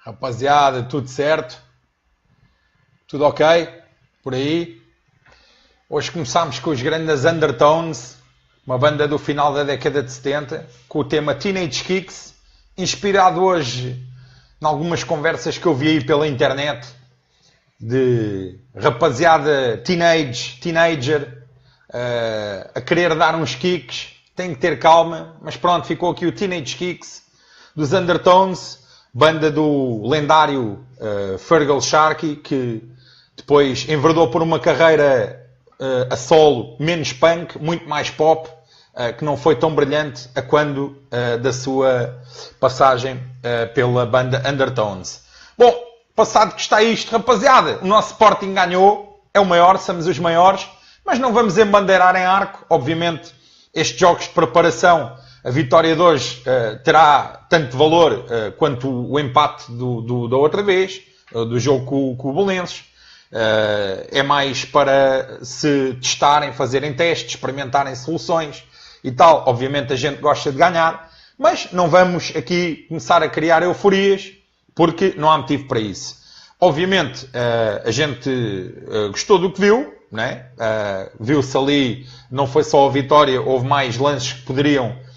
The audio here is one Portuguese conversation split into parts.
Rapaziada, tudo certo? Tudo ok? Por aí? Hoje começámos com os grandes Undertones, uma banda do final da década de 70, com o tema Teenage Kicks, inspirado hoje em algumas conversas que eu vi aí pela internet, de rapaziada teenager, a querer dar uns kicks, tem que ter calma, mas pronto, ficou aqui o Teenage Kicks, dos Undertones, banda do lendário Feargal Sharkey, que depois enverdou por uma carreira a solo menos punk, muito mais pop, que não foi tão brilhante a quando da sua passagem pela banda Undertones. Bom, passado que está isto, rapaziada, o nosso Sporting ganhou, é o maior, somos os maiores, mas não vamos embandeirar em arco, obviamente estes jogos de preparação, a vitória de hoje terá tanto valor quanto o empate da outra vez, do jogo com o Belenenses. É mais para se testarem, fazerem testes, experimentarem soluções e tal. Obviamente a gente gosta de ganhar, mas não vamos aqui começar a criar euforias, porque não há motivo para isso. Obviamente a gente gostou do que viu, né? Viu-se ali, não foi só a vitória, houve mais lances que poderiam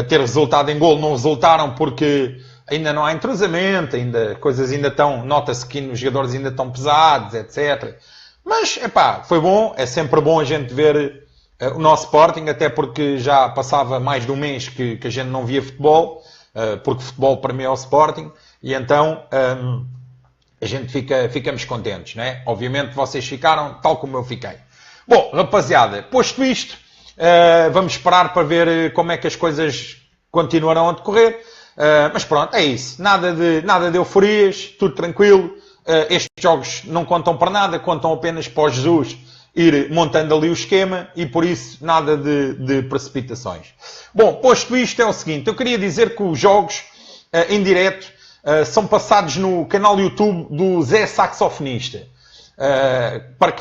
ter resultado em golo, não resultaram porque ainda não há entrosamento, coisas ainda estão, nota-se que os jogadores ainda estão pesados, etc. Mas, foi bom, é sempre bom a gente ver o nosso Sporting, até porque já passava mais de um mês que a gente não via futebol, porque futebol para mim é o Sporting, e então a gente ficamos contentes, né? Obviamente vocês ficaram tal como eu fiquei. Bom, rapaziada, posto isto, vamos esperar para ver como é que as coisas continuarão a decorrer. Mas pronto, é isso. Nada de euforias, tudo tranquilo. Estes jogos não contam para nada, contam apenas para o Jesus ir montando ali o esquema e por isso nada de precipitações. Bom, posto isto é o seguinte, eu queria dizer que os jogos em direto são passados no canal YouTube do Zé Saxofonista. Para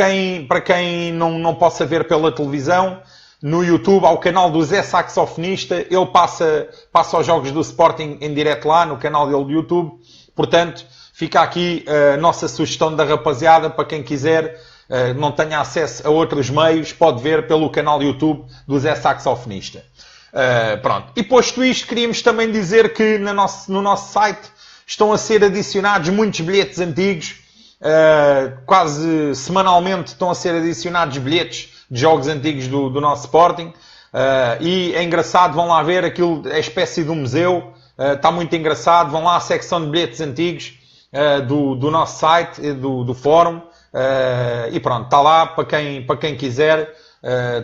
quem não possa ver pela televisão, no YouTube, ao canal do Zé Saxofonista, ele passa os jogos do Sporting em direto lá, no canal dele do YouTube. Portanto, fica aqui a nossa sugestão da rapaziada, para quem quiser, não tenha acesso a outros meios, pode ver pelo canal YouTube do Zé Saxofonista. Pronto. E posto isto, queríamos também dizer que no nosso site estão a ser adicionados muitos bilhetes antigos. Quase semanalmente estão a ser adicionados bilhetes de jogos antigos do nosso Sporting, e é engraçado, vão lá ver, aquilo é espécie de um museu, está muito engraçado, vão lá à secção de bilhetes antigos do nosso site, do fórum, e pronto, está lá, para quem quiser,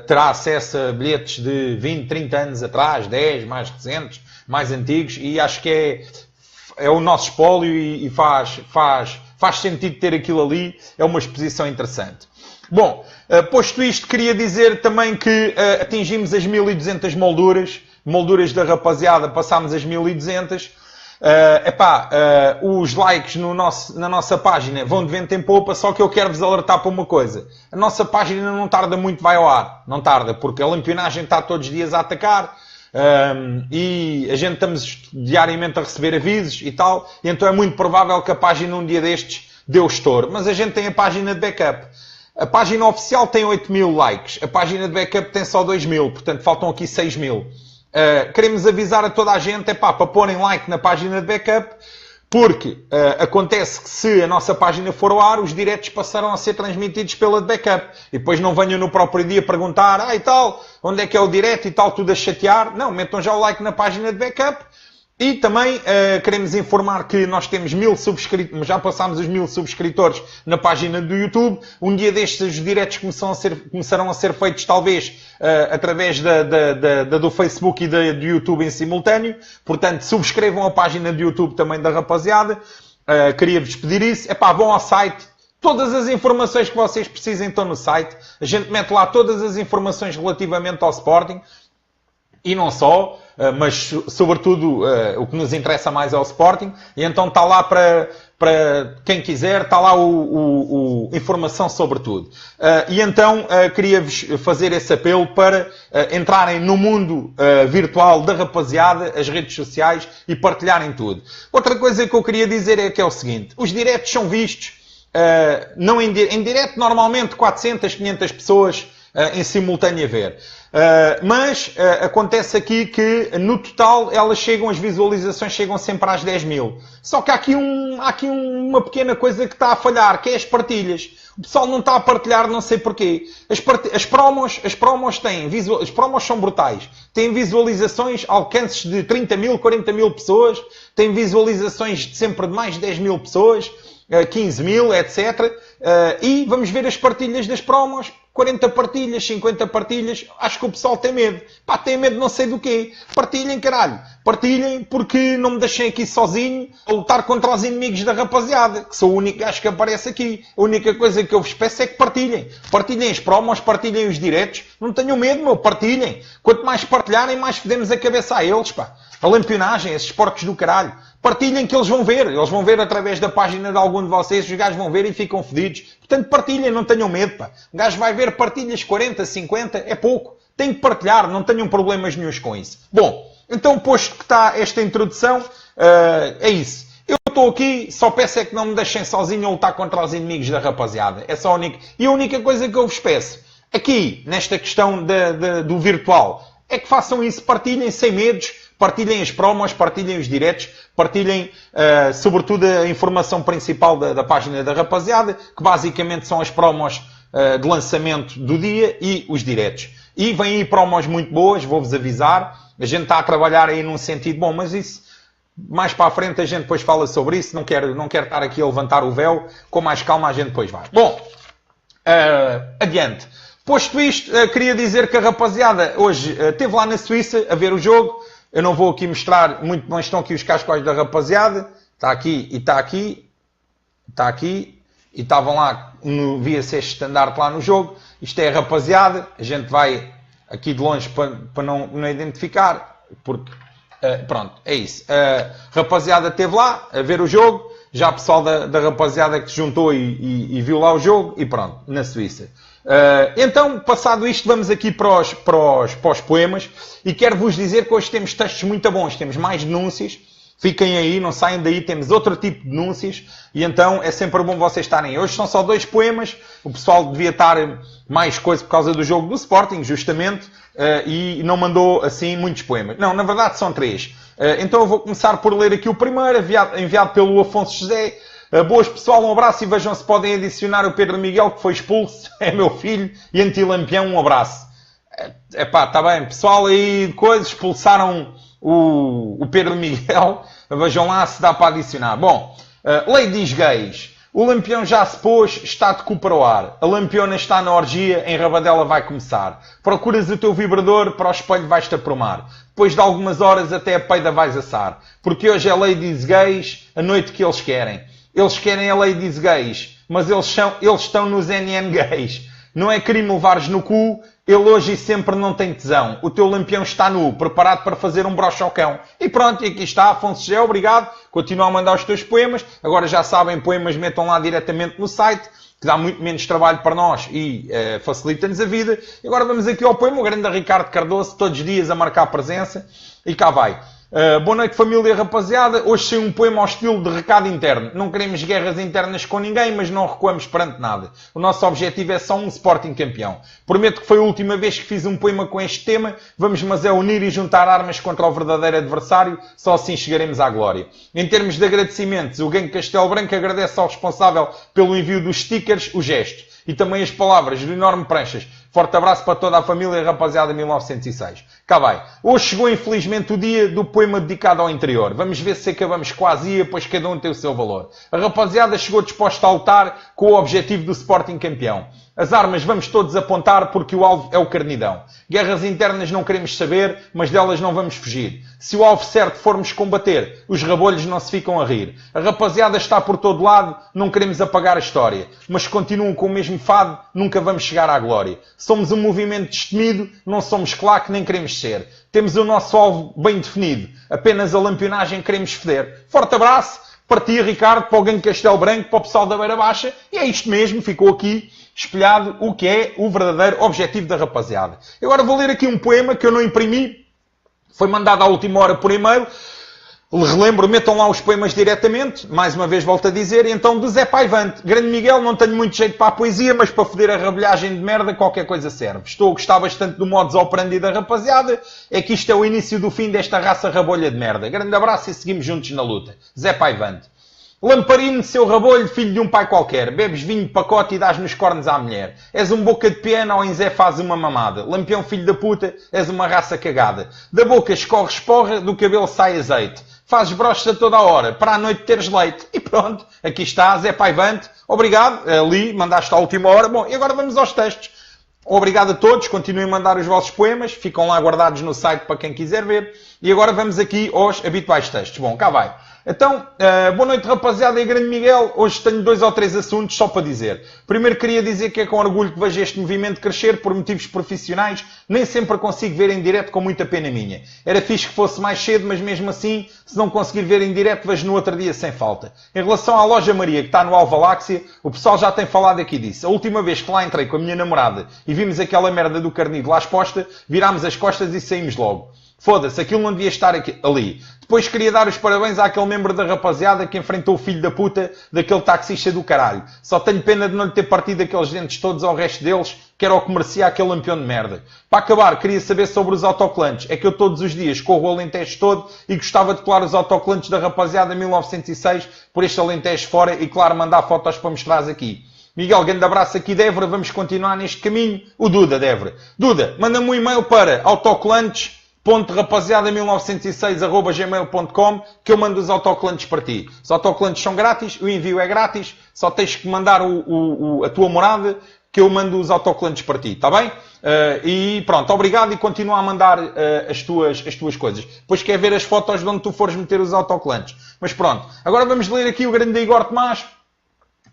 terá acesso a bilhetes de 20, 30 anos atrás, 10, mais recentes, mais antigos, e acho que é o nosso espólio e faz sentido ter aquilo ali, é uma exposição interessante. Bom, posto isto, queria dizer também que atingimos as 1200 molduras da rapaziada, passámos as 1200. Os likes na nossa página vão de vento em popa, só que eu quero vos alertar para uma coisa. A nossa página não tarda muito, vai ao ar. Não tarda, porque a lampianagem está todos os dias a atacar. E a gente estamos diariamente a receber avisos e tal, e então é muito provável que a página um dia destes dê o estouro. Mas a gente tem a página de backup. A página oficial tem 8.000 likes, a página de backup tem só 2.000, portanto faltam aqui 6.000. Queremos avisar a toda a gente, para porem like na página de backup, porque acontece que se a nossa página for ao ar, os diretos passarão a ser transmitidos pela de backup. E depois não venham no próprio dia perguntar, e tal, onde é que é o direto e tal, tudo a chatear. Não, metam já o like na página de backup. E também queremos informar que nós temos 1000 subscritores, já passámos os 1000 subscritores na página do YouTube. Um dia destes os diretos começarão a ser feitos talvez através do Facebook e do YouTube em simultâneo. Portanto, subscrevam a página do YouTube também da rapaziada. Queria-vos pedir isso. Vão ao site. Todas as informações que vocês precisem estão no site. A gente mete lá todas as informações relativamente ao Sporting. e não só, mas sobretudo o que nos interessa mais é o Sporting, e então está lá para quem quiser, está lá informação sobre tudo. E então queria-vos fazer esse apelo para entrarem no mundo virtual da rapaziada, as redes sociais, e partilharem tudo. Outra coisa que eu queria dizer é que é o seguinte: os diretos são vistos, não em direto, normalmente 400, 500 pessoas em simultâneo a ver. Mas acontece aqui que no total as visualizações chegam sempre às 10 mil. Só que há aqui uma pequena coisa que está a falhar, que é as partilhas. O pessoal não está a partilhar, não sei porquê. As promos são brutais. Têm visualizações, alcances de 30 mil, 40 mil pessoas. Têm visualizações de sempre de mais de 10 mil pessoas. 15 mil, etc. E vamos ver as partilhas das promos. 40 partilhas, 50 partilhas. Acho que o pessoal tem medo. Pá, tem medo não sei do quê. Partilhem, caralho. Partilhem, porque não me deixem aqui sozinho a lutar contra os inimigos da rapaziada, que sou o único gajo que aparece aqui. A única coisa que eu vos peço é que partilhem. Partilhem as promos, partilhem os diretos. Não tenham medo, meu. Partilhem. Quanto mais partilharem, mais fodemos a cabeça a eles, pá. A lampionagem, esses porcos do caralho. Partilhem, que eles vão ver. Eles vão ver através da página de algum de vocês. Os gajos vão ver e ficam fedidos. Portanto, partilhem, não tenham medo, pá. O gajo vai ver partilhas 40, 50, é pouco. Tem que partilhar, não tenham problemas nenhuns com isso. Bom, então, posto que está esta introdução, é isso. Eu estou aqui, só peço é que não me deixem sozinho a lutar contra os inimigos da rapaziada. É só a única... E a única coisa que eu vos peço, aqui, nesta questão do virtual, é que façam isso, partilhem sem medos, partilhem as promos, partilhem os diretos, partilhem, sobretudo, a informação principal da página da rapaziada, que basicamente são as promos de lançamento do dia e os diretos. E vêm aí promos muito boas, vou-vos avisar. A gente está a trabalhar aí num sentido bom, mas isso, mais para a frente, a gente depois fala sobre isso. Não quero estar aqui a levantar o véu. Com mais calma, a gente depois vai. Bom, adiante. Posto isto, queria dizer que a rapaziada hoje esteve lá na Suíça a ver o jogo. Eu não vou aqui mostrar muito, mas estão aqui os cascóis da rapaziada. Está aqui e está aqui. Está aqui. E estavam lá, via-se este estandarte lá no jogo. Isto é a rapaziada. A gente vai aqui de longe para não identificar. Porque, pronto, é isso. A rapaziada esteve lá a ver o jogo. Já o pessoal da rapaziada que se juntou e viu lá o jogo. E pronto, na Suíça. Então, passado isto, vamos aqui para os poemas. E quero-vos dizer que hoje temos textos muito bons. Temos mais denúncias. Fiquem aí, não saiam daí, temos outro tipo de denúncias e então é sempre bom vocês estarem aí. Hoje são só 2 poemas, o pessoal devia estar mais coisa por causa do jogo do Sporting, justamente, e não mandou assim muitos poemas. Não, na verdade são 3. Então eu vou começar por ler aqui o primeiro, enviado pelo Afonso José. Boas pessoal, um abraço e vejam se podem adicionar o Pedro Miguel, que foi expulso, é meu filho, e anti-lampião, um abraço. Epá, está bem, pessoal aí de coisas, expulsaram o Pedro Miguel, vejam lá se dá para adicionar. Bom, lei diz gays, o lampião já se pôs, está de cu para o ar, a lampiona está na orgia, em Rabadela vai começar. Procuras o teu vibrador, para o espelho vais-te aprumar. Depois de algumas horas até a peida vais assar. Porque hoje é lei diz gays, a noite que eles querem. Eles querem a lei diz gays, mas eles estão nos NN gays. Não é crime levares no cu, ele hoje e sempre não tem tesão. O teu lampião está nu, preparado para fazer um broche ao cão. E pronto, e aqui está, Afonso Gé, obrigado. Continua a mandar os teus poemas. Agora já sabem, poemas metam lá diretamente no site, que dá muito menos trabalho para nós e facilita-nos a vida. E agora vamos aqui ao poema, o grande Ricardo Cardoso, todos os dias a marcar presença. E cá vai. Boa noite, família rapaziada. Hoje saiu um poema ao estilo de recado interno. Não queremos guerras internas com ninguém, mas não recuamos perante nada. O nosso objetivo é só um Sporting campeão. Prometo que foi a última vez que fiz um poema com este tema. Vamos, mas é unir e juntar armas contra o verdadeiro adversário. Só assim chegaremos à glória. Em termos de agradecimentos, o Gangue Castelo Branco agradece ao responsável pelo envio dos stickers o gesto. E também as palavras do enorme Pranchas. Forte abraço para toda a família, rapaziada, 1906. Cá vai. Hoje chegou, infelizmente, o dia do poema dedicado ao interior. Vamos ver se acabamos quase, pois cada um tem o seu valor. A rapaziada chegou disposta a lutar com o objetivo do Sporting campeão. As armas vamos todos apontar porque o alvo é o carnidão. Guerras internas não queremos saber, mas delas não vamos fugir. Se o alvo certo formos combater, os rabolhos não se ficam a rir. A rapaziada está por todo lado, não queremos apagar a história. Mas continuam com o mesmo fado, nunca vamos chegar à glória. Somos um movimento destemido, não somos claque nem queremos ser. Temos o nosso alvo bem definido. Apenas a lampionagem queremos feder. Forte abraço, partia Ricardo, para o Gangue Castelo Branco, para o pessoal da Beira Baixa. E é isto mesmo, ficou aqui espelhado o que é o verdadeiro objetivo da rapaziada. Eu agora vou ler aqui um poema que eu não imprimi, foi mandado à última hora por e-mail. Relembro, metam lá os poemas diretamente, mais uma vez volto a dizer, então do Zé Paivante. Grande Miguel, não tenho muito jeito para a poesia, mas para foder a rabilhagem de merda, qualquer coisa serve. Estou a gostar bastante do modus operandi da rapaziada, é que isto é o início do fim desta raça rabolha de merda. Grande abraço e seguimos juntos na luta. Zé Paivante. Lamparino, seu rabolho, filho de um pai qualquer. Bebes vinho de pacote e dás nos cornos à mulher. És um boca de piano ou em Zé faz uma mamada. Lampião, filho da puta, és uma raça cagada. Da boca escorres porra, do cabelo sai azeite. Fazes brocha toda a hora, para a noite teres leite. E pronto, aqui está, Zé Paivante. Obrigado, ali, mandaste à última hora. Bom, e agora vamos aos textos. Obrigado a todos, continuem a mandar os vossos poemas, ficam lá guardados no site para quem quiser ver. E agora vamos aqui aos habituais textos. Bom, cá vai. Então, boa noite rapaziada e grande Miguel. Hoje tenho 2 ou 3 assuntos só para dizer. Primeiro queria dizer que é com orgulho que vejo este movimento crescer por motivos profissionais. Nem sempre consigo ver em direto com muita pena minha. Era fixe que fosse mais cedo, mas mesmo assim, se não conseguir ver em direto, vejo no outro dia sem falta. Em relação à Loja Maria, que está no Alvaláxia, o pessoal já tem falado aqui disso. A última vez que lá entrei com a minha namorada e vimos aquela merda do carnido lá exposta, virámos as costas e saímos logo. Foda-se, aquilo não devia estar aqui, ali. Depois queria dar os parabéns àquele membro da rapaziada que enfrentou o filho da puta daquele taxista do caralho. Só tenho pena de não lhe ter partido aqueles dentes todos ao resto deles, que era o que merecia aquele lampião de merda. Para acabar, queria saber sobre os autocolantes. É que eu todos os dias corro o Alentejo todo e gostava de colar os autocolantes da rapaziada 1906 por este Alentejo fora e, claro, mandar fotos para mostrar aqui. Miguel, grande abraço aqui de Évora, vamos continuar neste caminho. O Duda de Évora. Duda, manda-me um e-mail para autocolantes.rapaziada1906@gmail.com que eu mando os autocolantes para ti. Os autocolantes são grátis, o envio é grátis, só tens que mandar a tua morada que eu mando os autocolantes para ti, está bem? E pronto, obrigado e continua a mandar as tuas coisas. Depois quer ver as fotos de onde tu fores meter os autocolantes. Mas pronto, agora vamos ler aqui o grande Igor Tomás.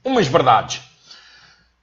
Umas verdades.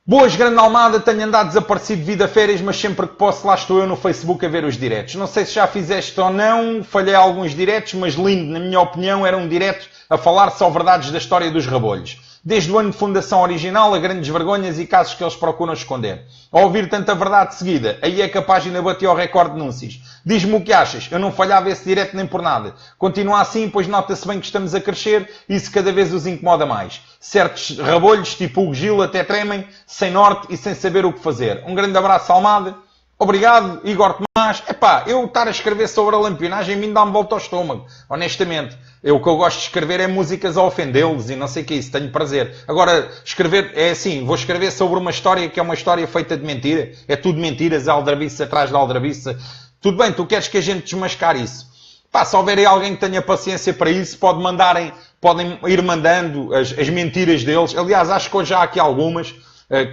Boas, grande Almada, tenho andado desaparecido devido a férias, mas sempre que posso lá estou eu no Facebook a ver os diretos. Não sei se já fizeste ou não, falhei alguns diretos, mas lindo, na minha opinião, era um direto a falar só verdades da história dos rabolhos. Desde o ano de fundação original a grandes vergonhas e casos que eles procuram esconder. Ao ouvir tanta verdade seguida, aí é que a página bateu ao recorde de anúncios. Diz-me o que achas, eu não falhava esse direto nem por nada. Continua assim, pois nota-se bem que estamos a crescer e isso cada vez os incomoda mais. Certos rabolhos, tipo Hugo Gil, até tremem, sem norte e sem saber o que fazer. Um grande abraço, Almada. Obrigado, Igor Tomás. Epá, eu estar a escrever sobre a lampionagem me dá-me volta ao estômago, honestamente. O que eu gosto de escrever é músicas a ofendê-los e não sei o que é isso, tenho prazer. Agora, escrever, é assim, vou escrever sobre uma história que é uma história feita de mentira. É tudo mentiras, aldrabice atrás da aldrabice. Tudo bem, tu queres que a gente desmascar isso. Pá, se houver aí alguém que tenha paciência para isso, podem ir mandando as mentiras deles. Aliás, acho que hoje já há aqui algumas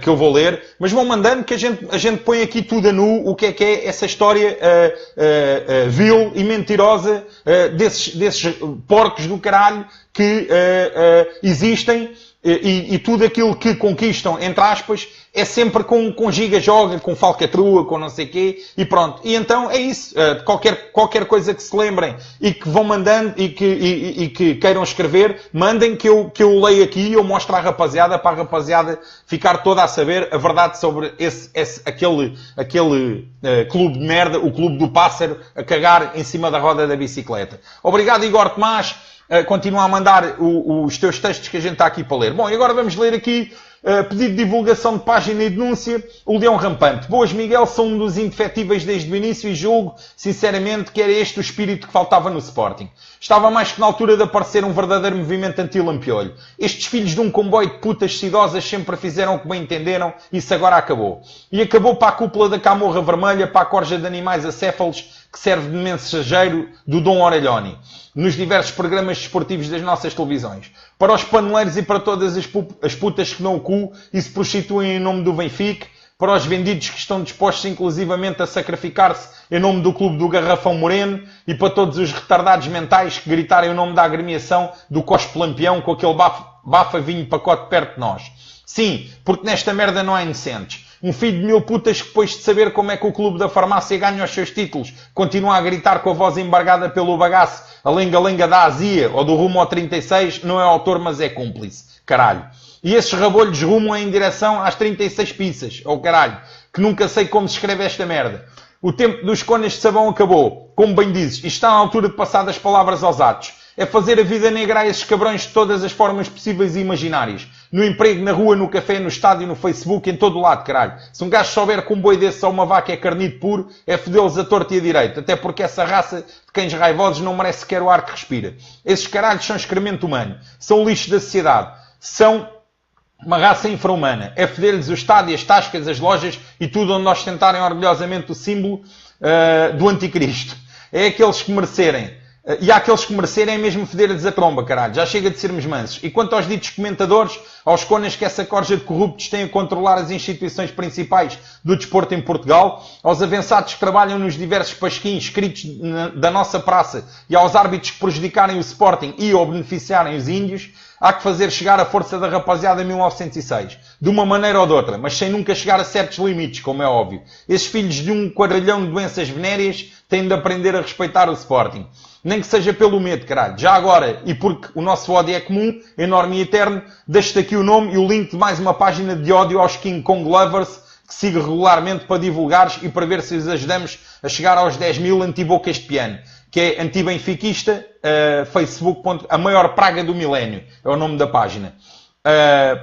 que eu vou ler, mas vão mandando que a gente põe aqui tudo a nu o que é essa história vil e mentirosa desses porcos do caralho que existem e tudo aquilo que conquistam, entre aspas, é sempre com giga-joga, com falcatrua, com não sei o quê, e pronto. E então é isso. Qualquer coisa que se lembrem e que vão mandando e que queiram escrever, mandem que eu leio aqui e eu mostro à rapaziada, para a rapaziada ficar toda a saber a verdade sobre aquele clube de merda, o clube do pássaro, a cagar em cima da roda da bicicleta. Obrigado, Igor Tomás. Continua a mandar os teus textos que a gente está aqui para ler. Bom, e agora vamos ler aqui pedido de divulgação de página e denúncia. O Leão Rampante. Boas, Miguel, sou um dos indefetíveis desde o início e julgo, sinceramente, que era este o espírito que faltava no Sporting. Estava mais que na altura de aparecer um verdadeiro movimento anti-lampiolho. Estes filhos de um comboio de putas idosas sempre fizeram o que bem entenderam e isso agora acabou. E acabou para a cúpula da Camorra Vermelha, para a corja de animais acéfalos que serve de mensageiro do Dom Orelhoni, nos diversos programas desportivos das nossas televisões. Para os paneleiros e para todas as putas que dão o cu e se prostituem em nome do Benfica, para os vendidos que estão dispostos inclusivamente a sacrificar-se em nome do clube do Garrafão Moreno e para todos os retardados mentais que gritarem o nome da agremiação do Cospe Lampião com aquele bafa vinho pacote perto de nós. Sim, porque nesta merda não há inocentes. Um filho de 1000 putas que depois de saber como é que o clube da farmácia ganha os seus títulos continua a gritar com a voz embargada pelo bagaço a lenga-lenga da azia ou do rumo ao 36 não é autor mas é cúmplice. Caralho. E esses rabolhos rumam em direção às 36 pizzas. Oh caralho. Que nunca sei como se escreve esta merda. O tempo dos conas de sabão acabou. Como bem dizes, e está na altura de passar das palavras aos atos. É fazer a vida negra a esses cabrões de todas as formas possíveis e imaginárias. No emprego, na rua, no café, no estádio, no Facebook, em todo o lado, caralho. Se um gajo souber que um boi desse ou uma vaca é carnido puro, é fodê-los a torto e a direito. Até porque essa raça de cães raivosos não merece sequer o ar que respira. Esses caralhos são excremento humano. São lixo da sociedade. São uma raça infra-humana. É foder-lhes o estádio, as tascas, as lojas e tudo onde nós tentarem orgulhosamente o símbolo do anticristo. É aqueles que merecerem. E há aqueles que merecerem mesmo foder-lhes a tromba, caralho. Já chega de sermos mansos. E quanto aos ditos comentadores, aos conas que essa corja de corruptos tem a controlar as instituições principais do desporto em Portugal, aos avançados que trabalham nos diversos pasquins escritos da nossa praça e aos árbitros que prejudicarem o Sporting e ou beneficiarem os índios, há que fazer chegar a força da rapaziada em 1906. De uma maneira ou de outra, mas sem nunca chegar a certos limites, como é óbvio. Esses filhos de um quadrilhão de doenças venéreas têm de aprender a respeitar o Sporting. Nem que seja pelo medo, caralho. Já agora, e porque o nosso ódio é comum, enorme e eterno, deixo-te aqui o nome e o link de mais uma página de ódio aos King Kong Lovers, que sigo regularmente para divulgares e para ver se os ajudamos a chegar aos 10.000 antibocas de piano, que é antibenfiquista, Facebook. A maior praga do milénio, é o nome da página.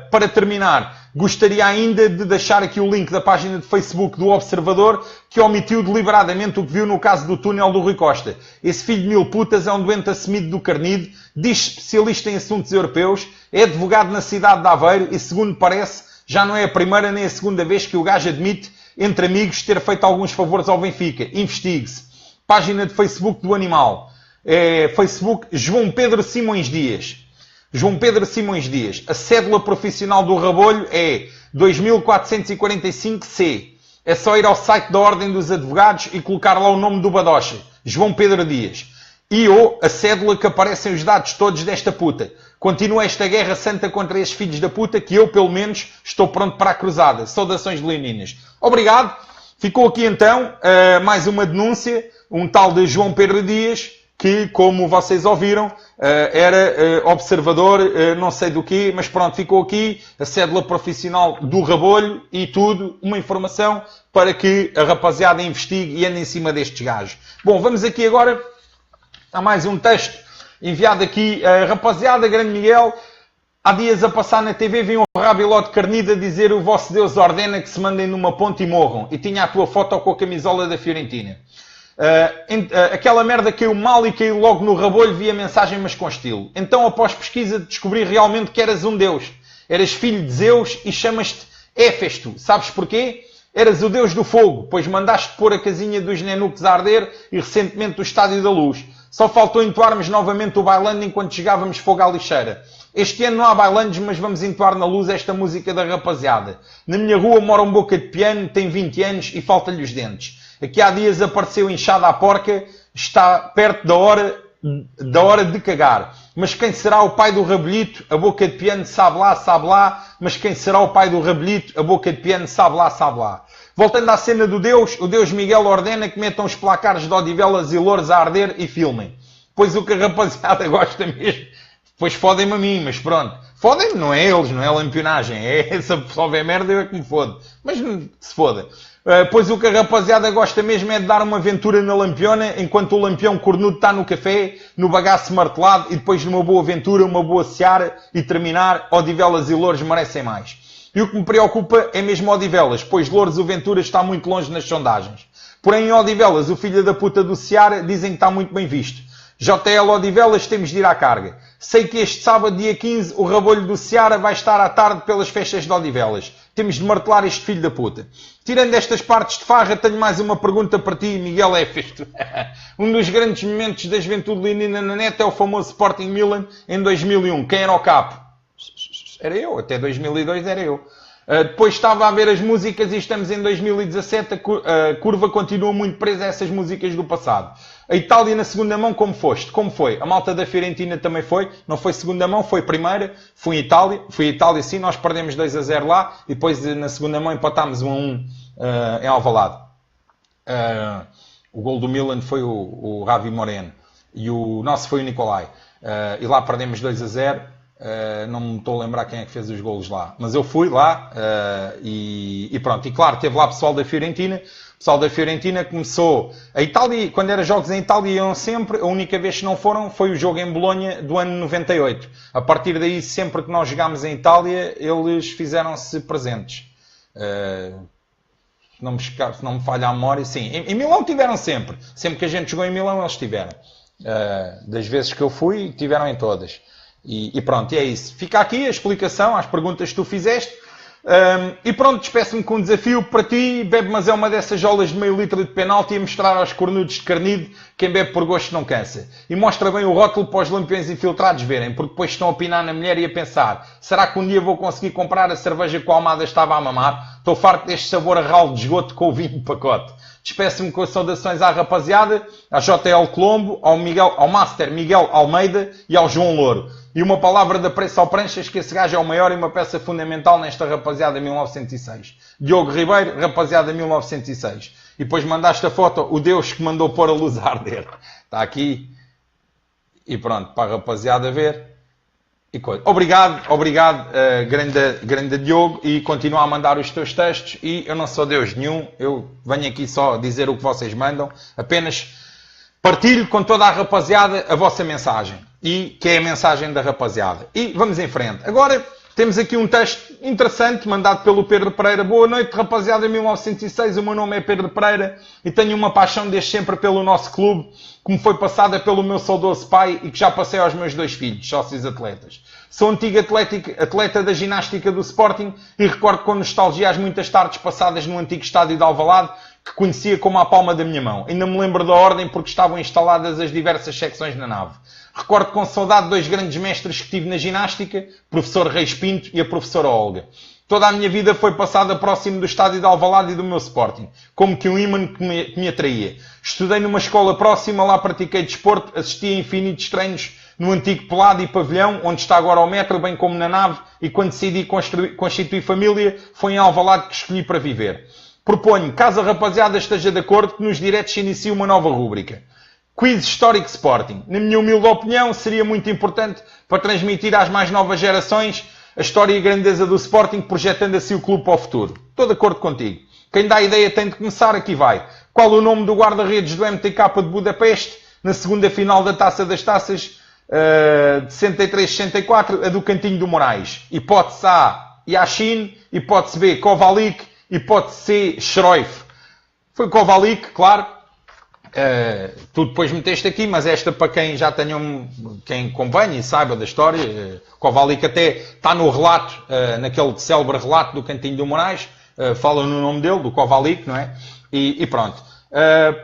Para terminar, gostaria ainda de deixar aqui o link da página de Facebook do Observador, que omitiu deliberadamente o que viu no caso do túnel do Rui Costa. Esse filho de 1000 putas é um doente assumido do carnido, diz especialista em assuntos europeus, é advogado na cidade de Aveiro e, segundo parece, já não é a primeira nem a segunda vez que o gajo admite, entre amigos, ter feito alguns favores ao Benfica. Investigue-se. Página de Facebook do animal. Facebook João Pedro Simões Dias. João Pedro Simões Dias. A cédula profissional do Rabolho é 2445C. É só ir ao site da Ordem dos Advogados e colocar lá o nome do badocha. João Pedro Dias. E ou a cédula que aparecem os dados todos desta puta. Continua esta guerra santa contra estes filhos da puta que eu, pelo menos, estou pronto para a cruzada. Saudações leoninas. Obrigado. Ficou aqui então mais uma denúncia. Um tal de João Pedro Dias, que, como vocês ouviram, era observador, não sei do quê, mas pronto, ficou aqui a cédula profissional do Rabolho e tudo, uma informação para que a rapaziada investigue e ande em cima destes gajos. Bom, vamos aqui agora a mais um texto enviado aqui. Rapaziada, grande Miguel, há dias a passar na TV vi um rabilote carnido a dizer o vosso Deus ordena que se mandem numa ponte e morram. E tinha a tua foto com a camisola da Fiorentina. Aquela merda caiu mal e caiu logo no Rabolho, vi a mensagem mas com estilo. Então após pesquisa descobri realmente que eras um deus. Eras filho de Zeus e chamas-te Éfesto. Sabes porquê? Eras o deus do fogo, pois mandaste pôr a casinha dos nenucos a arder e recentemente o Estádio da Luz. Só faltou entoarmos novamente o bailando enquanto chegávamos fogo à lixeira. Este ano não há bailandos, mas vamos entoar na luz esta música da rapaziada. Na minha rua mora um boca de piano, tem 20 anos e falta-lhe os dentes. Aqui há dias apareceu inchada à porca, está perto da hora de cagar. Mas quem será o pai do rabelito? A boca de piano sabe lá. Mas quem será o pai do rabelito? A boca de piano sabe lá. Voltando à cena do Deus, o Deus Miguel ordena que metam os placares de Odivelas e Louros a arder e filmem. Pois o que a rapaziada gosta mesmo. Pois fodem-me a mim, mas pronto. Fodem-me, não é eles, não é lampionagem. Se só houver merda eu é que me fodo. Mas se foda. Pois o que a rapaziada gosta mesmo é de dar uma aventura na lampiona, enquanto o lampião cornudo está no café, no bagaço martelado, e depois numa boa aventura, uma boa seara, e terminar, Odivelas e Louros merecem mais. E o que me preocupa é mesmo Odivelas, pois Louros o Ventura está muito longe nas sondagens. Porém, em Odivelas, o filho da puta do Seara, dizem que está muito bem visto. JL Odivelas, temos de ir à carga. Sei que este sábado, dia 15, o Rabolho do Seara vai estar à tarde pelas festas de Odivelas. Temos de martelar este filho da puta. Tirando estas partes de farra, tenho mais uma pergunta para ti, Miguel Éfesto. Um dos grandes momentos da juventude leonina na net é o famoso Sporting Milan em 2001. Quem era o capo? Era eu. Até 2002 era eu. Depois estava a ver as músicas e estamos em 2017, a curva continua muito presa a essas músicas do passado. A Itália na segunda mão, como foste? Como foi? A malta da Fiorentina também foi. Não foi segunda mão, foi primeira. Fui a Itália sim, nós perdemos 2-0 lá. E depois na segunda mão empatámos 1-1 em Alvalade. O gol do Milan foi o Javi Moreno. E o nosso foi o Nicolai. E lá perdemos 2-0. Não me estou a lembrar quem é que fez os golos lá. Mas eu fui lá e pronto. E claro, teve lá pessoal da Fiorentina. O pessoal da Fiorentina começou... A Itália, quando eram jogos em Itália, iam sempre. A única vez que não foram foi o jogo em Bolonha do ano 98. A partir daí, sempre que nós jogámos em Itália, eles fizeram-se presentes. Se não me falha a memória, sim. Em Milão tiveram sempre. Sempre que a gente jogou em Milão, eles tiveram. Das vezes que eu fui, tiveram em todas. E pronto, e é isso. Fica aqui a explicação às perguntas que tu fizeste. E pronto, despeço-me com um desafio para ti. Bebe, mas é uma dessas jolas de meio litro de penalti e mostrar aos cornudos de carnido quem bebe por gosto não cansa. E mostra bem o rótulo para os lampiões infiltrados verem, porque depois estão a opinar na mulher e a pensar: será que um dia vou conseguir comprar a cerveja que o Almada estava a mamar? Estou farto deste sabor a ralo de esgoto com o vinho de pacote. Despeço-me com as saudações à rapaziada, à JL Colombo, ao Master Miguel Almeida e ao João Louro. E uma palavra de apreço ao Pranchas, que esse gajo é o maior e uma peça fundamental nesta rapaziada 1906. Diogo Ribeiro, rapaziada 1906. E depois mandaste a foto, o Deus que mandou pôr a luz a arder. Está aqui. E pronto, para a rapaziada ver. E coisa. Obrigado, grande Diogo, e continua a mandar os teus textos. E eu não sou Deus nenhum, eu venho aqui só dizer o que vocês mandam. Apenas partilho com toda a rapaziada a vossa mensagem. E que é a mensagem da rapaziada. E vamos em frente. Agora temos aqui um texto interessante mandado pelo Pedro Pereira. Boa noite, rapaziada 1906. O meu nome é Pedro Pereira e tenho uma paixão desde sempre pelo nosso clube, que me foi passada pelo meu saudoso pai e que já passei aos meus 2 filhos, sócios atletas. Sou antigo atleta da ginástica do Sporting e recordo com nostalgia as muitas tardes passadas no antigo estádio de Alvalade, que conhecia como a palma da minha mão. Ainda me lembro da ordem porque estavam instaladas as diversas secções na nave. Recordo com saudade 2 grandes mestres que tive na ginástica, o professor Reis Pinto e a professora Olga. Toda a minha vida foi passada próximo do estádio de Alvalade e do meu Sporting, como que um ímã que me atraía. Estudei numa escola próxima, lá pratiquei desporto, assisti a infinitos treinos no antigo pelado e pavilhão, onde está agora o metro, bem como na nave, e quando decidi constituir família, foi em Alvalade que escolhi para viver. Proponho, caso a rapaziada esteja de acordo, que nos diretos se inicie uma nova rúbrica. Quiz Histórico Sporting. Na minha humilde opinião, seria muito importante para transmitir às mais novas gerações a história e a grandeza do Sporting, projetando assim o clube para o futuro. Estou de acordo contigo. Quem dá a ideia tem de começar, aqui vai. Qual o nome do guarda-redes do MTK de Budapeste, na segunda final da Taça das Taças de 63-64, a do Cantinho do Moraes? Hipótese A, Yashin. Hipótese B, Kovalik. Hipótese C, Schroif. Foi Kovalik, claro. Tu depois meteste aqui, mas esta para quem já tenha quem acompanhe e saiba da história, Kovalik até está no relato, naquele célebre relato do Cantinho do Moraes, fala no nome dele, do Kovalik, não é? E pronto.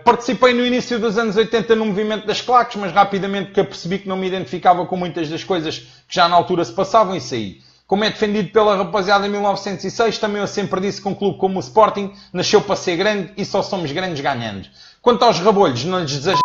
Participei no início dos anos 80 no movimento das claques, mas rapidamente que percebi que não me identificava com muitas das coisas que já na altura se passavam e saí. Como é defendido pela rapaziada em 1906, também eu sempre disse que um clube como o Sporting nasceu para ser grande e só somos grandes ganhando. Quanto aos rabolhos, não lhes desejo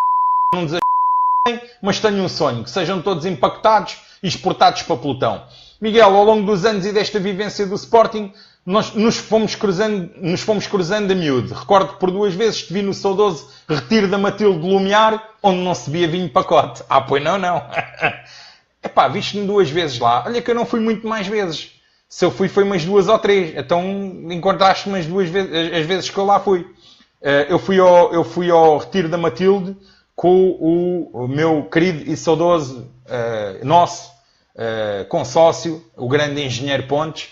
mas tenho um sonho, que sejam todos impactados e exportados para pelotão. Miguel, ao longo dos anos e desta vivência do Sporting, nos fomos cruzando a miúdo. Recordo que por 2 vezes te vi no saudoso retiro da Matilde de Lumiar, onde não se via vinho pacote. Ah, pois não. Epá, viste-me 2 vezes lá. Olha que eu não fui muito mais vezes. Se eu fui, foi umas 2 ou 3. Então encontraste-me as 2 vezes, as vezes que eu lá fui. Eu fui ao retiro da Matilde com o meu querido e saudoso nosso consócio, o grande engenheiro Pontes,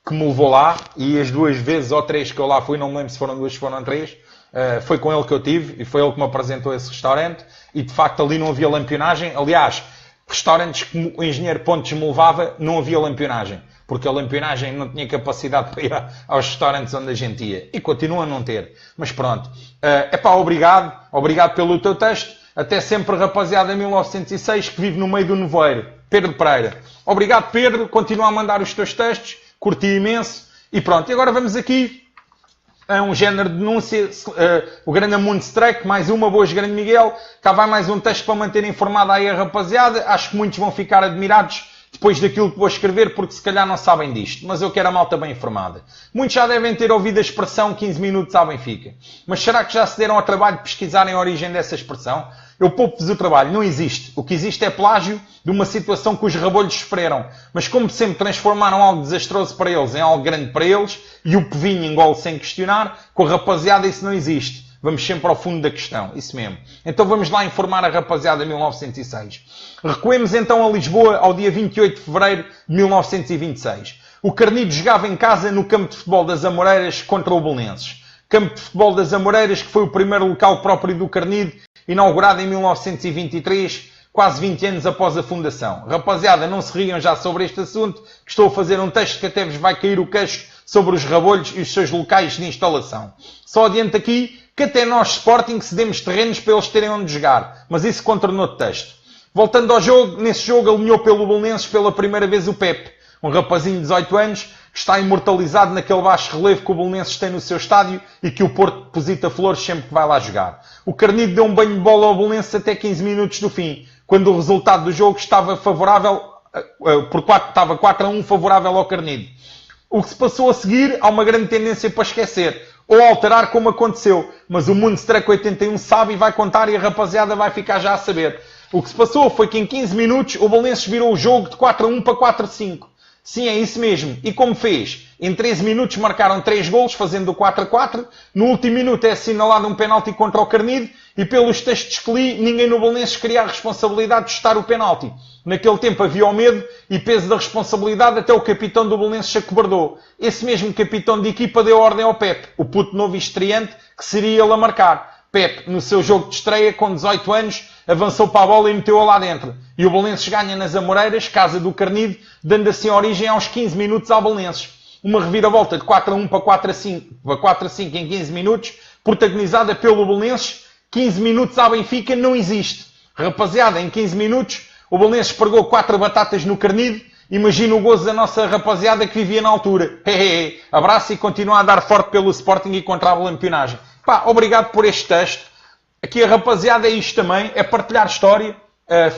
que me levou lá, e as 2 vezes ou 3 que eu lá fui, não me lembro se foram 2, se foram 3, foi com ele que eu tive, e foi ele que me apresentou esse restaurante, e de facto ali não havia lampionagem. Aliás, restaurantes que o engenheiro Pontes me levava, não havia lampionagem, porque a lampionagem não tinha capacidade para ir aos restaurantes onde a gente ia. E continua a não ter. Mas pronto. Obrigado pelo teu texto. Até sempre, rapaziada, 1906, que vive no meio do nevoeiro. Pedro Pereira. Obrigado, Pedro. Continua a mandar os teus textos. Curti imenso. E pronto, e agora vamos aqui a um género de denúncia, o grande Moonstruck, mais uma, boas grande Miguel, cá vai mais um texto para manter informada aí a rapaziada, acho que muitos vão ficar admirados depois daquilo que vou escrever, porque se calhar não sabem disto, mas eu quero a malta bem informada. Muitos já devem ter ouvido a expressão 15 minutos à Benfica, mas será que já se deram ao trabalho de pesquisarem a origem dessa expressão? Eu poupo-vos o trabalho, não existe. O que existe é plágio de uma situação que os rabolhos sofreram. Mas como sempre transformaram algo desastroso para eles em algo grande para eles, e o povinho engole sem questionar, com a rapaziada isso não existe. Vamos sempre ao fundo da questão, isso mesmo. Então vamos lá informar a rapaziada de 1906. Recuemos então a Lisboa ao dia 28 de fevereiro de 1926. O Carnido jogava em casa no campo de futebol das Amoreiras contra o Belenenses. Campo de futebol das Amoreiras, que foi o primeiro local próprio do Carnido, inaugurado em 1923, quase 20 anos após a fundação. Rapaziada, não se riam já sobre este assunto, que estou a fazer um texto que até vos vai cair o queixo sobre os rabolhos e os seus locais de instalação. Só adiante aqui que até nós, Sporting, cedemos terrenos para eles terem onde jogar, mas isso contra no texto. Voltando ao jogo, nesse jogo alinhou pelo Belenenses pela primeira vez o Pepe, um rapazinho de 18 anos, que está imortalizado naquele baixo relevo que o Belenenses tem no seu estádio e que o Porto deposita flores sempre que vai lá jogar. O Carnido deu um banho de bola ao Belenenses até 15 minutos do fim, quando o resultado do jogo estava favorável, estava 4-1 favorável ao Carnido. O que se passou a seguir, há uma grande tendência para esquecer, ou alterar como aconteceu, mas o Moonstruck 81 sabe e vai contar e a rapaziada vai ficar já a saber. O que se passou foi que em 15 minutos o Belenenses virou o jogo de 4-1 para 4-5. Sim, é isso mesmo. E como fez? Em 13 minutos marcaram 3 golos, fazendo o 4-4. No último minuto é assinalado um penalti contra o Carnido e pelos textos que li, ninguém no Belenenses queria a responsabilidade de chutar o penalti. Naquele tempo havia o medo e peso da responsabilidade, até o capitão do Belenenses se acobardou. Esse mesmo capitão de equipa deu ordem ao Pepe, o puto novo estreante, que seria ele a marcar. Pepe, no seu jogo de estreia, com 18 anos, avançou para a bola e meteu-a lá dentro. E o Belenenses ganha nas Amoreiras, casa do Carnido, dando assim origem aos 15 minutos ao Belenenses. Uma reviravolta de 4-1 para 4-5 em 15 minutos, protagonizada pelo Belenenses. 15 minutos à Benfica não existe. Rapaziada, em 15 minutos, o Belenenses pregou 4 batatas no Carnido. Imagina o gozo da nossa rapaziada que vivia na altura. Abraço e continua a dar forte pelo Sporting e contra a lampionagem. Pá, obrigado por este texto. Aqui a rapaziada é isto também, é partilhar história,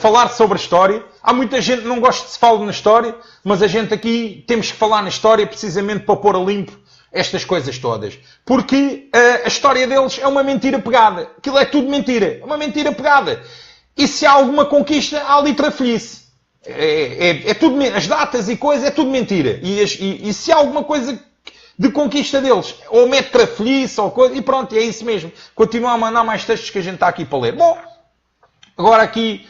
falar sobre a história. Há muita gente que não gosta de se falar na história, mas a gente aqui temos que falar na história precisamente para pôr a limpo estas coisas todas. Porque a história deles é uma mentira pegada. Aquilo é tudo mentira. É uma mentira pegada. E se há alguma conquista, há ali trafolhice. É tudo, as datas e coisas, é tudo mentira. E se há alguma coisa de conquista deles, ou mete trafolhice, ou coisa, e pronto, é isso mesmo. Continua a mandar mais textos que a gente está aqui para ler. Bom, agora aqui,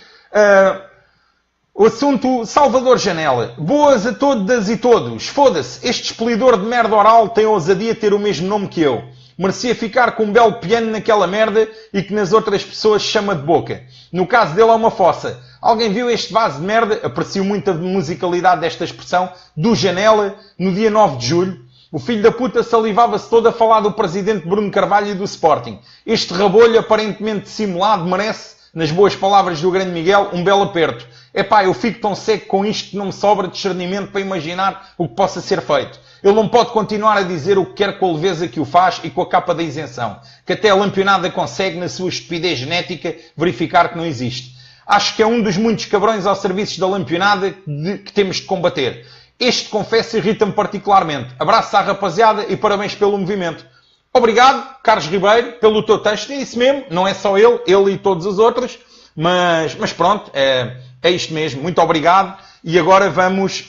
o assunto Salvador Janela. Boas a todas e todos. Foda-se, este expelidor de merda oral tem a ousadia de ter o mesmo nome que eu. Merecia ficar com um belo piano naquela merda e que nas outras pessoas chama de boca. No caso dele é uma fossa. Alguém viu este vaso de merda? Aprecio muito a musicalidade desta expressão. Do Janela, no dia 9 de julho. O filho da puta salivava-se todo a falar do presidente Bruno Carvalho e do Sporting. Este rabolho aparentemente dissimulado merece, nas boas palavras do grande Miguel, um belo aperto. Epá, eu fico tão seco com isto que não me sobra discernimento para imaginar o que possa ser feito. Ele não pode continuar a dizer o que quer com a leveza que o faz e com a capa da isenção, que até a lampionada consegue, na sua estupidez genética, verificar que não existe. Acho que é um dos muitos cabrões ao serviço da lampionada que temos de combater. Este, confesso, irrita-me particularmente. Abraço à rapaziada e parabéns pelo movimento. Obrigado, Carlos Ribeiro, pelo teu texto. É isso mesmo, não é só ele e todos os outros, mas pronto, é isto mesmo. Muito obrigado. E agora vamos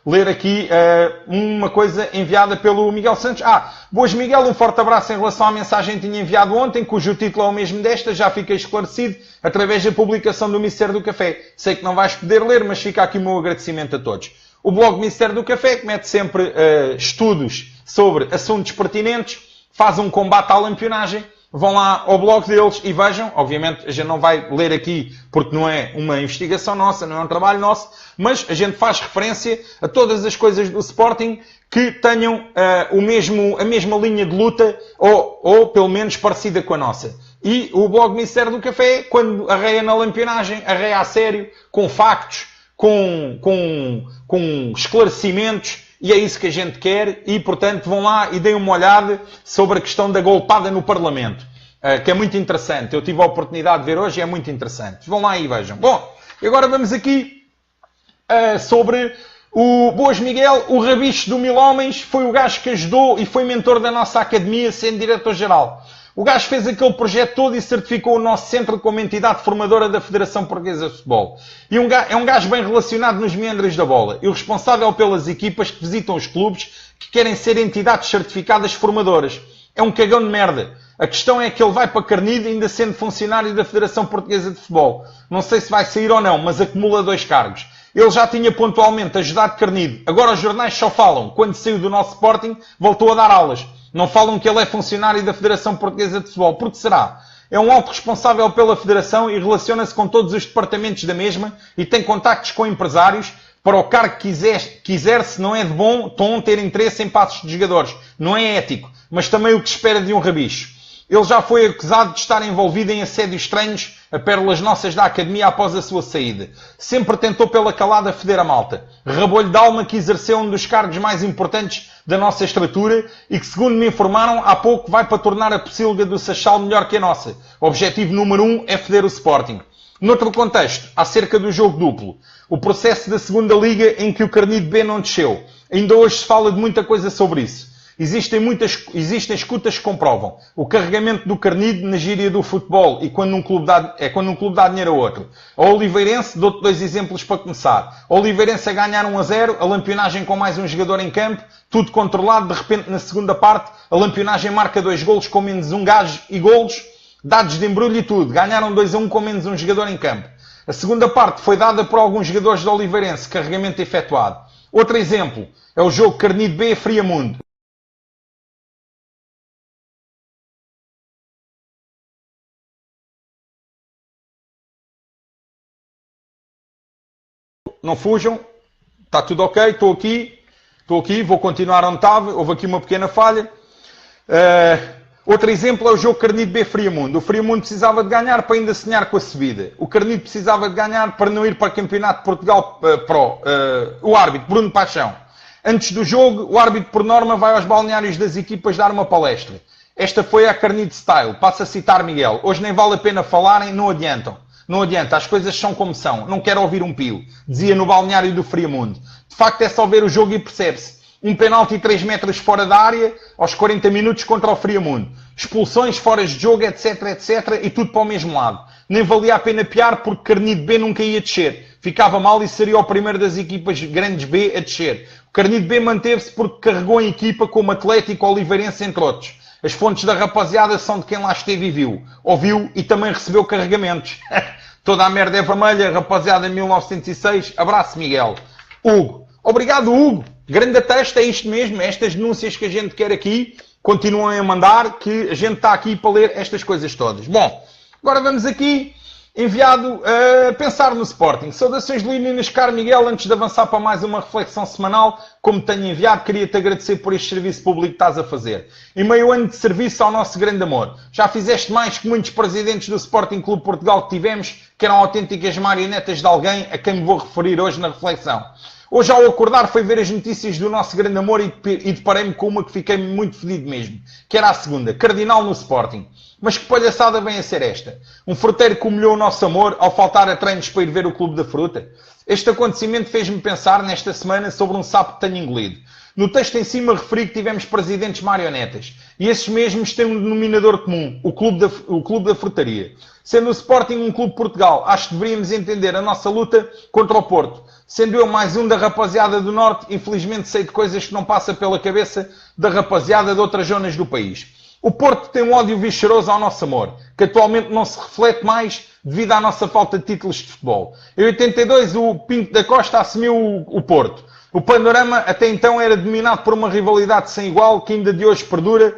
ler aqui uma coisa enviada pelo Miguel Santos. Boas Miguel, um forte abraço em relação à mensagem que tinha enviado ontem, cujo título é o mesmo desta, já fiquei esclarecido através da publicação do Mistério do Café. Sei que não vais poder ler, mas fica aqui o meu agradecimento a todos. O blog Mistério do Café, que mete sempre estudos sobre assuntos pertinentes, faz um combate à lampionagem. Vão lá ao blog deles e vejam. Obviamente, a gente não vai ler aqui porque não é uma investigação nossa, não é um trabalho nosso, mas a gente faz referência a todas as coisas do Sporting que tenham a mesma linha de luta ou pelo menos parecida com a nossa. E o blog Mistério do Café, quando arreia na lampionagem, arreia a sério, com factos, com esclarecimentos e é isso que a gente quer, e portanto vão lá e deem uma olhada sobre a questão da golpada no Parlamento, que é muito interessante. Eu tive a oportunidade de ver hoje e é muito interessante. Vão lá e vejam. Bom, e agora vamos aqui sobre o Boas Miguel, o rabicho do Mil Homens, foi o gajo que ajudou e foi mentor da nossa academia, sendo diretor-geral. O gajo fez aquele projeto todo e certificou o nosso centro como entidade formadora da Federação Portuguesa de Futebol. E é um gajo bem relacionado nos meandros da bola e o responsável pelas equipas que visitam os clubes que querem ser entidades certificadas formadoras. É um cagão de merda. A questão é que ele vai para Carnide ainda sendo funcionário da Federação Portuguesa de Futebol. Não sei se vai sair ou não, mas acumula 2 cargos. Ele já tinha pontualmente ajudado Carnide. Agora os jornais só falam, quando saiu do nosso Sporting, voltou a dar aulas. Não falam que ele é funcionário da Federação Portuguesa de Futebol. Porque será? É um alto responsável pela Federação e relaciona-se com todos os departamentos da mesma e tem contactos com empresários para o cargo que quiser, se não é de bom tom ter interesse em passos de jogadores. Não é ético, mas também o que se espera de um rabicho. Ele já foi acusado de estar envolvido em assédios estranhos a pérolas nossas da academia após a sua saída. Sempre tentou pela calada foder a malta. Rabolho de alma que exerceu um dos cargos mais importantes da nossa estrutura e que, segundo me informaram, há pouco vai para tornar a pocilga do Seixal melhor que a nossa. O objetivo número 1 é foder o Sporting. Noutro contexto, acerca do jogo duplo, o processo da segunda Liga em que o Carnide B não desceu. Ainda hoje se fala de muita coisa sobre isso. Existem escutas que comprovam o carregamento do Carnide na gíria do futebol e quando um clube dá dinheiro a outro. A Oliveirense, dou-te 2 exemplos para começar. A Oliveirense a ganhar 1-0, a lampionagem com mais um jogador em campo, tudo controlado, de repente na segunda parte, a lampionagem marca 2 golos com menos um gajo e golos, dados de embrulho e tudo. Ganharam 2-1 com menos um jogador em campo. A segunda parte foi dada por alguns jogadores da Oliveirense, carregamento efetuado. Outro exemplo é o jogo Carnide B Friamundo. Não fujam, está tudo ok, estou aqui, vou continuar onde estava, houve aqui uma pequena falha. Outro exemplo é o jogo Carnide B Friamundo. O Friamundo precisava de ganhar para ainda sonhar com a subida. O Carnide precisava de ganhar para não ir para o Campeonato de Portugal Pro. O árbitro, Bruno Paixão. Antes do jogo, o árbitro por norma vai aos balneários das equipas dar uma palestra. Esta foi a Carnide Style, passo a citar Miguel. Hoje nem vale a pena falarem, não adiantam. Não adianta, as coisas são como são. Não quero ouvir um pio. Dizia no balneário do Friamundo. De facto é só ver o jogo e percebe-se. Um penalti 3 metros fora da área, aos 40 minutos contra o Friamundo. Expulsões, foras de jogo, etc, etc. E tudo para o mesmo lado. Nem valia a pena piar porque Carnide B nunca ia descer. Ficava mal e seria o primeiro das equipas grandes B a descer. O Carnide B manteve-se porque carregou em equipa como Atlético, Oliveirense, entre outros. As fontes da rapaziada são de quem lá esteve e viu. Ouviu e também recebeu carregamentos. Toda a merda é vermelha, rapaziada, 1906. Abraço, Miguel. Hugo. Obrigado, Hugo. Grande texto, é isto mesmo. Estas denúncias que a gente quer aqui, continuem a mandar, que a gente está aqui para ler estas coisas todas. Bom, agora vamos aqui, enviado a pensar no Sporting. Saudações leoninas, caro Miguel. Antes de avançar para mais uma reflexão semanal, como tenho enviado, queria-te agradecer por este serviço público que estás a fazer. Em meio ano de serviço ao nosso grande amor. Já fizeste mais que muitos presidentes do Sporting Clube Portugal que tivemos, que eram autênticas marionetas de alguém a quem me vou referir hoje na reflexão. Hoje, ao acordar, foi ver as notícias do nosso grande amor e deparei-me com uma que fiquei muito fedido mesmo, que era a segunda, Cardinal no Sporting. Mas que palhaçada vem a ser esta? Um fruteiro que humilhou o nosso amor ao faltar a treinos para ir ver o Clube da Fruta? Este acontecimento fez-me pensar nesta semana sobre um sapo que tenho engolido. No texto em cima referi que tivemos presidentes marionetas. E esses mesmos têm um denominador comum, o Clube da Frutaria. Sendo o Sporting um clube de Portugal, acho que deveríamos entender a nossa luta contra o Porto. Sendo eu mais um da rapaziada do Norte, infelizmente sei de coisas que não passa pela cabeça da rapaziada de outras zonas do país. O Porto tem um ódio visceroso ao nosso amor, que atualmente não se reflete mais devido à nossa falta de títulos de futebol. Em 82, o Pinto da Costa assumiu o Porto. O panorama até então era dominado por uma rivalidade sem igual, que ainda de hoje perdura,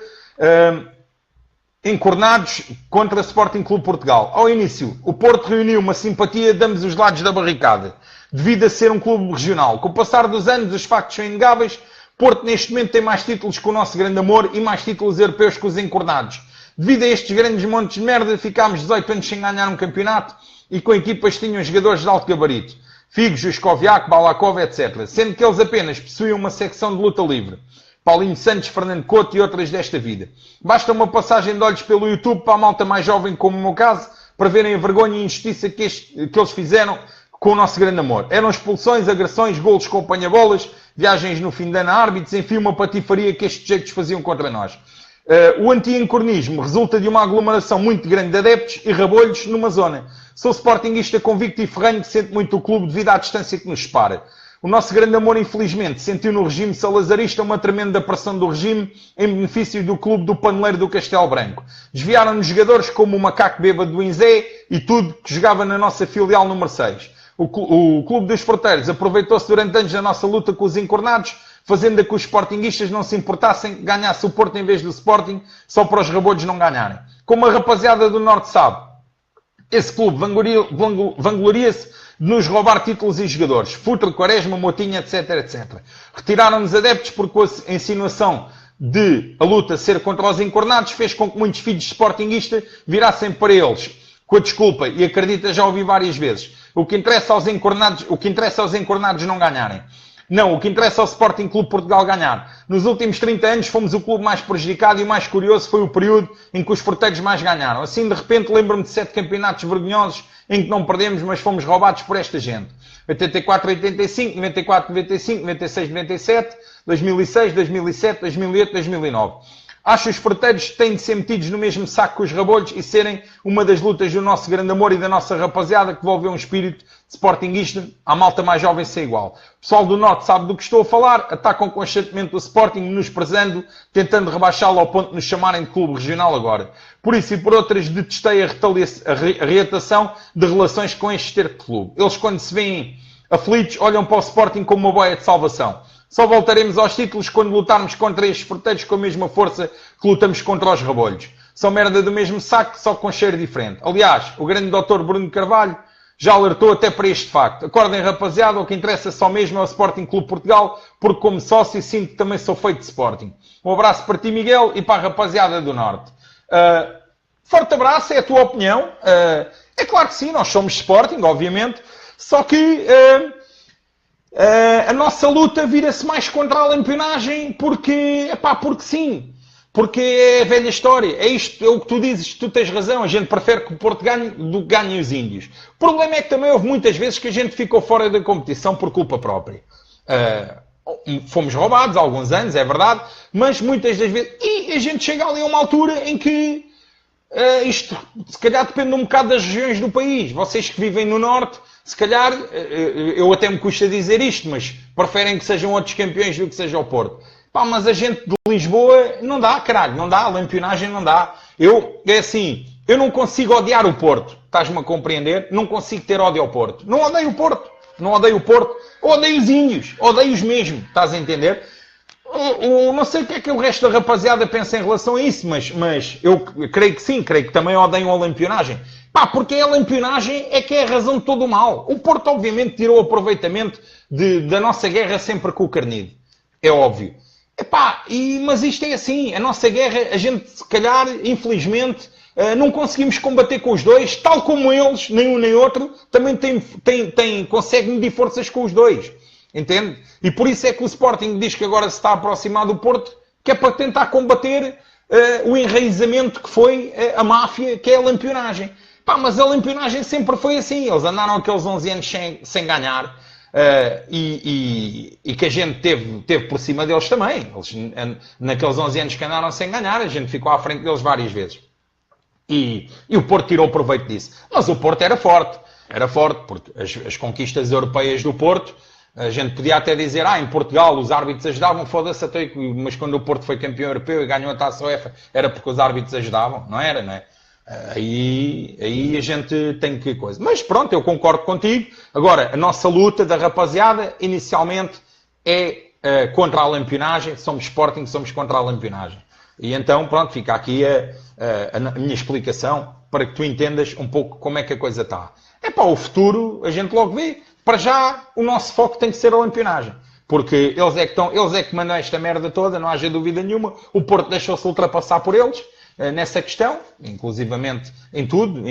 encornados contra o Sporting Clube Portugal. Ao início, o Porto reuniu uma simpatia de ambos os lados da barricada, devido a ser um clube regional. Com o passar dos anos, os factos são inegáveis. Porto, neste momento, tem mais títulos que o nosso grande amor e mais títulos europeus que os encornados. Devido a estes grandes montes de merda, ficámos 18 anos sem ganhar um campeonato e com equipas que tinham jogadores de alto gabarito. Figo, Juskoviak, Balakov, etc. Sendo que eles apenas possuíam uma secção de luta livre. Paulinho Santos, Fernando Couto e outras desta vida. Basta uma passagem de olhos pelo YouTube para a malta mais jovem, como o meu caso, para verem a vergonha e a injustiça que eles fizeram com o nosso grande amor. Eram expulsões, agressões, golos com apanha-bolas, viagens no fim de ano a árbitros, enfim, uma patifaria que estes jeitos faziam contra nós. O anti-encornismo resulta de uma aglomeração muito grande de adeptos e rabolhos numa zona. Sou sportinguista convicto e ferrenho que sente muito o clube devido à distância que nos separa. O nosso grande amor, infelizmente, sentiu no regime salazarista uma tremenda pressão do regime em benefício do clube do paneleiro do Castelo Branco. Desviaram-nos jogadores como o macaco bêbado do Inzé e tudo que jogava na nossa filial número 6. O clube dos Forteiros aproveitou-se durante anos da nossa luta com os encornados, fazendo com que os sportinguistas não se importassem, ganhasse o Porto em vez do Sporting, só para os rabolhos não ganharem. Como a rapaziada do Norte sabe, esse clube vangloria-se de nos roubar títulos e jogadores. Futre, Quaresma, Motinha, etc, etc. Retiraram-nos adeptos porque a insinuação de a luta ser contra os encornados fez com que muitos filhos de sportinguistas virassem para eles com a desculpa, e acredita, já ouvi várias vezes, o que interessa aos encornados não ganharem. Não, o que interessa ao Sporting Clube Portugal ganhar. Nos últimos 30 anos fomos o clube mais prejudicado e o mais curioso foi o período em que os porteiros mais ganharam. Assim, de repente, lembro-me de 7 campeonatos vergonhosos em que não perdemos, mas fomos roubados por esta gente. 84, 85, 94, 95, 96, 97, 2006, 2007, 2008, 2009. Acho que os porteiros têm de ser metidos no mesmo saco que os rabolhos e serem uma das lutas do nosso grande amor e da nossa rapaziada que devolveu um espírito sportinguista à malta mais jovem sem igual. O pessoal do Norte sabe do que estou a falar, atacam constantemente o Sporting, menosprezando, tentando rebaixá-lo ao ponto de nos chamarem de clube regional agora. Por isso e por outras, detestei a reatação de relações com este terco de clube. Eles, quando se veem aflitos, olham para o Sporting como uma boia de salvação. Só voltaremos aos títulos quando lutarmos contra estes porteiros com a mesma força que lutamos contra os rabolhos. São merda do mesmo saco, só com cheiro diferente. Aliás, o grande Dr. Bruno Carvalho já alertou até para este facto. Acordem, rapaziada, o que interessa só mesmo é o Sporting Clube Portugal, porque como sócio sinto que também sou feito de Sporting. Um abraço para ti, Miguel, e para a rapaziada do Norte. Forte abraço, é a tua opinião. É claro que sim, nós somos Sporting, obviamente, só que a nossa luta vira-se mais contra a lampionagem porque sim. Porque é a velha história. É isto, é o que tu dizes, tu tens razão. A gente prefere que o Porto ganhe do que ganhem os índios. O problema é que também houve muitas vezes que a gente ficou fora da competição por culpa própria. Fomos roubados há alguns anos, é verdade, mas muitas das vezes... E a gente chega ali a uma altura em que isto, se calhar, depende um bocado das regiões do país. Vocês que vivem no Norte, se calhar, eu até me custa dizer isto, mas preferem que sejam outros campeões do que seja o Porto. Mas a gente de Lisboa, não dá, caralho, não dá, a lampionagem não dá. É assim, eu não consigo odiar o Porto, estás-me a compreender? Não consigo ter ódio ao Porto. Não odeio o Porto, odeio os índios, odeio-os mesmo, estás a entender? Não sei o que é que o resto da rapaziada pensa em relação a isso, mas eu creio que sim, creio que também odeiam a lampionagem. Porque a lampionagem é que é a razão de todo o mal. O Porto, obviamente, tirou aproveitamento da nossa guerra sempre com o Carnido. É óbvio. Mas isto é assim. A nossa guerra, a gente, se calhar, infelizmente, não conseguimos combater com os dois, tal como eles, nem um nem outro, também conseguem medir forças com os dois. Entende? E por isso é que o Sporting diz que agora se está a aproximar do Porto, que é para tentar combater o enraizamento que foi a máfia, que é a lampionagem. Mas a lampionagem sempre foi assim. Eles andaram aqueles 11 anos sem ganhar. E que a gente teve por cima deles também. Eles, naqueles 11 anos que andaram sem ganhar, a gente ficou à frente deles várias vezes. E o Porto tirou proveito disso. Mas o Porto era forte. Era forte, porque as conquistas europeias do Porto, a gente podia até dizer, em Portugal os árbitros ajudavam, foda-se até, mas quando o Porto foi campeão europeu e ganhou a Taça UEFA, era porque os árbitros ajudavam, não era, não é? Aí a gente tem que coisa. Mas pronto, eu concordo contigo. Agora, a nossa luta da rapaziada, inicialmente, é contra a lampionagem. Somos Sporting, somos contra a lampionagem. E então, pronto, fica aqui a minha explicação para que tu entendas um pouco como é que a coisa está. O futuro, a gente logo vê. Para já, o nosso foco tem que ser a lampionagem. Porque eles é que mandam esta merda toda, não haja dúvida nenhuma. O Porto deixou-se ultrapassar por eles. nessa questão, inclusivamente em tudo,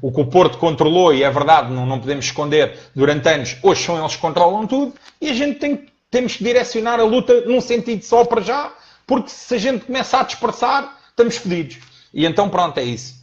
o que o Porto controlou, e é verdade, não podemos esconder, durante anos, hoje são eles que controlam tudo, e a gente temos que direcionar a luta num sentido só para já, porque se a gente começa a dispersar, estamos fodidos. E então pronto, é isso.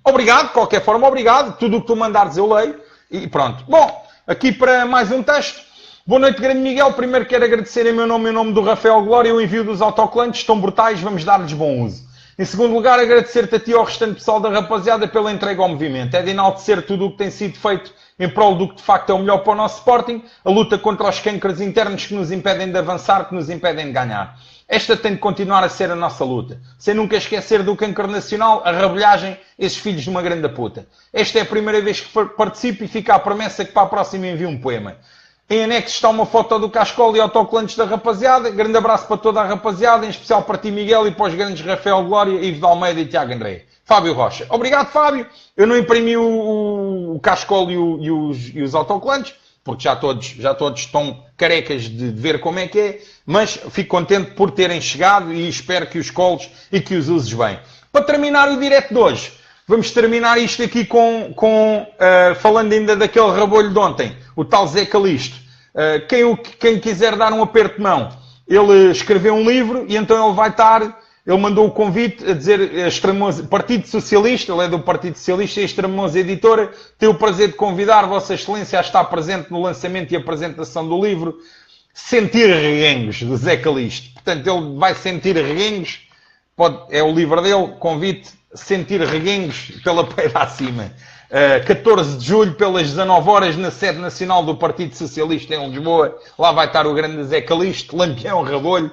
Obrigado, de qualquer forma, obrigado. Tudo o que tu mandares eu leio. E pronto. Bom, aqui para mais um texto. Boa noite, grande Miguel. Primeiro quero agradecer em meu nome e em nome do Rafael Glória o envio dos autocolantes. Estão brutais, vamos dar-lhes bom uso. Em segundo lugar, agradecer-te a ti e ao restante pessoal da rapaziada pela entrega ao movimento. É de enaltecer tudo o que tem sido feito em prol do que de facto é o melhor para o nosso Sporting, a luta contra os cancros internos que nos impedem de avançar, que nos impedem de ganhar. Esta tem de continuar a ser a nossa luta. Sem nunca esquecer do cancro nacional, a rabelhagem, esses filhos de uma grande puta. Esta é a primeira vez que participo e fica a promessa que para a próxima envio um poema. Em anexo está uma foto do Cascola e autocolantes da rapaziada. Grande abraço para toda a rapaziada, em especial para ti, Miguel, e para os grandes Rafael Glória, Ivo de Almeida e Tiago André. Fábio Rocha. Obrigado, Fábio. Eu não imprimi o Cascola e os autocolantes, porque já todos estão carecas de ver como é que é, mas fico contente por terem chegado e espero que os coles e que os uses bem. Para terminar o direto de hoje, vamos terminar isto aqui falando ainda daquele rabolho de ontem, o tal Zé Calixto. Quem quiser dar um aperto de mão, ele escreveu um livro e então ele vai estar... Ele mandou o convite a dizer Partido Socialista, ele é do Partido Socialista, e a Extremosa Editora tem o prazer de convidar Vossa Excelência a estar presente no lançamento e apresentação do livro Sentir Reguengos, do Zé Calixto. Portanto, ele vai sentir reguengos, é o livro dele, convite Sentir Reguengos pela peida acima. 14 de julho, pelas 19 horas, na sede nacional do Partido Socialista em Lisboa. Lá vai estar o grande Zé Calixto, Lampião Rabolho.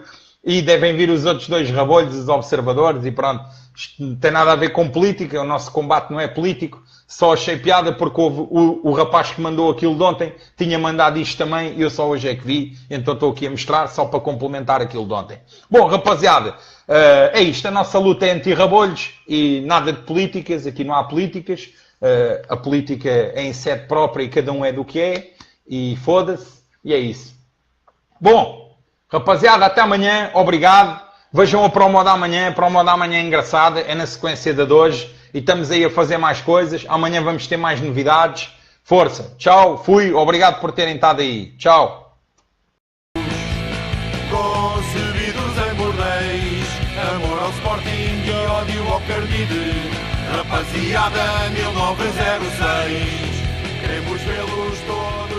E devem vir os outros dois rabolhos, os observadores, e pronto. Isto não tem nada a ver com política, o nosso combate não é político. Só achei piada porque o rapaz que mandou aquilo de ontem tinha mandado isto também e eu só hoje é que vi. Então estou aqui a mostrar só para complementar aquilo de ontem. Bom, rapaziada, é isto. A nossa luta é anti-rabolhos e nada de políticas. Aqui não há políticas. A política é em sede própria e cada um é do que é. E foda-se. E é isso. Bom. Rapaziada, até amanhã, obrigado. Vejam a promo da amanhã é engraçada, é na sequência da de hoje e estamos aí a fazer mais coisas. Amanhã vamos ter mais novidades. Força, tchau, fui, obrigado por terem estado aí. Tchau. Concebidos em bordéis, amor ao Sporting e ódio ao Cardide. Rapaziada 1906, queremos vê-los todos.